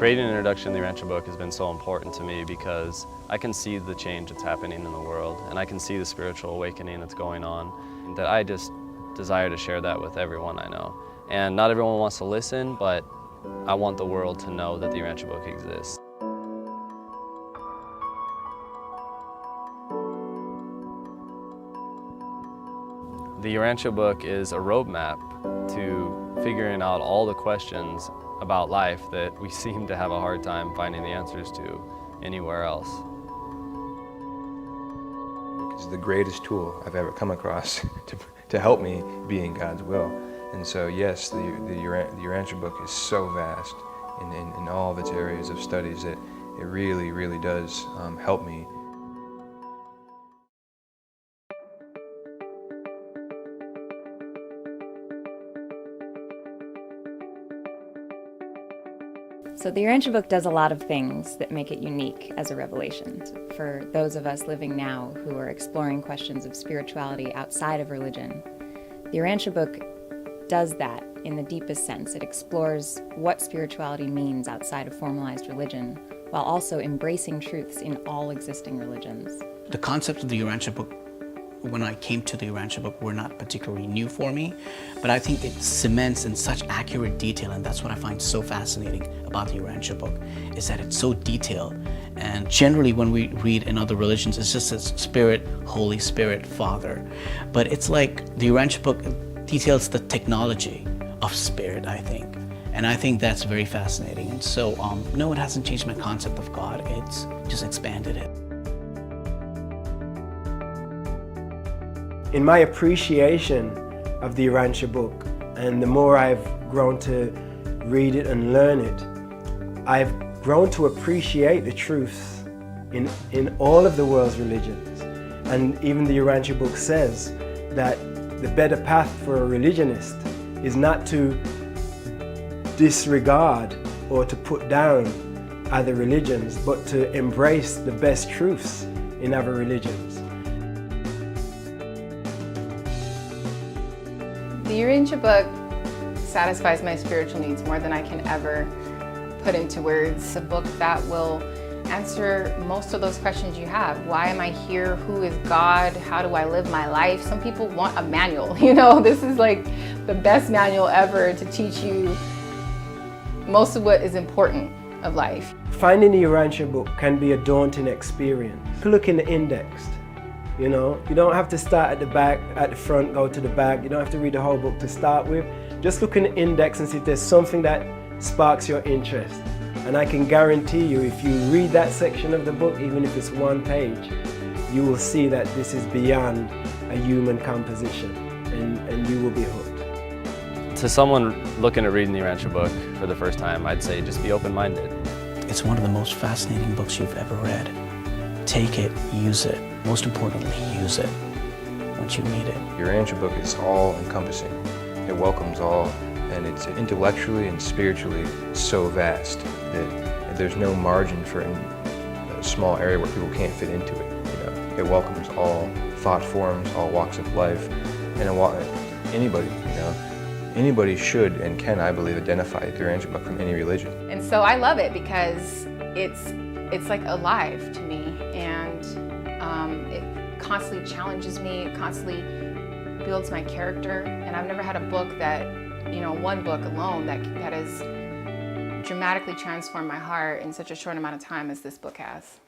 Creating an introduction to the Urántia book has been so important to me because I can see the change that's happening in the world, and I can see the spiritual awakening that's going on, and that I just desire to share that with everyone I know. And not everyone wants to listen, but I want the world to know that the Urántia book exists. The Urántia book is a roadmap to figuring out all the questions about life that we seem to have a hard time finding the answers to anywhere else. It's the greatest tool I've ever come across to help me be in God's will. And so yes, the Urántia book is so vast in all of its areas of studies that it really, really does help me. So the Urántia book does a lot of things that make it unique as a revelation. For those of us living now who are exploring questions of spirituality outside of religion, the Urántia book does that in the deepest sense. It explores what spirituality means outside of formalized religion, while also embracing truths in all existing religions. The concept of the Urántia book, when I came to the Urántia book, were not particularly new for me, but I think it cements in such accurate detail, and that's what I find so fascinating about the Urántia book, is that it's so detailed. And generally when we read in other religions, it's just says Spirit, Holy Spirit, Father. But it's like the Urántia book details the technology of spirit, I think. And I think that's very fascinating. And so, no, it hasn't changed my concept of God, it's just expanded it. In my appreciation of the Urántia book, and the more I've grown to read it and learn it, I've grown to appreciate the truths in all of the world's religions. And even the Urántia book says that the better path for a religionist is not to disregard or to put down other religions, but to embrace the best truths in other religions. The Urántia book satisfies my spiritual needs more than I can ever put into words. It's a book that will answer most of those questions you have. Why am I here? Who is God? How do I live my life? Some people want a manual, you know, this is like the best manual ever to teach you most of what is important of life. Finding the Urántia book can be a daunting experience. Look in the index. You know, you don't have to start at the back, at the front, go to the back. You don't have to read the whole book to start with. Just look in the index and see if there's something that sparks your interest. And I can guarantee you, if you read that section of the book, even if it's one page, you will see that this is beyond a human composition, and you will be hooked. To someone looking at reading the Urántia book for the first time, I'd say just be open-minded. It's one of the most fascinating books you've ever read. Take it, use it. Most importantly, use it once you read it. Your Urántia book is all-encompassing. It welcomes all, and it's intellectually and spiritually so vast that there's no margin for a small area where people can't fit into it. You know, it welcomes all thought forms, all walks of life, and anybody. You know, anybody should and can, I believe, identify the Urántia book from any religion. And so I love it because it's like alive to me, and it constantly challenges me, it constantly builds my character, and I've never had a book that, you know, one book alone that has dramatically transformed my heart in such a short amount of time as this book has.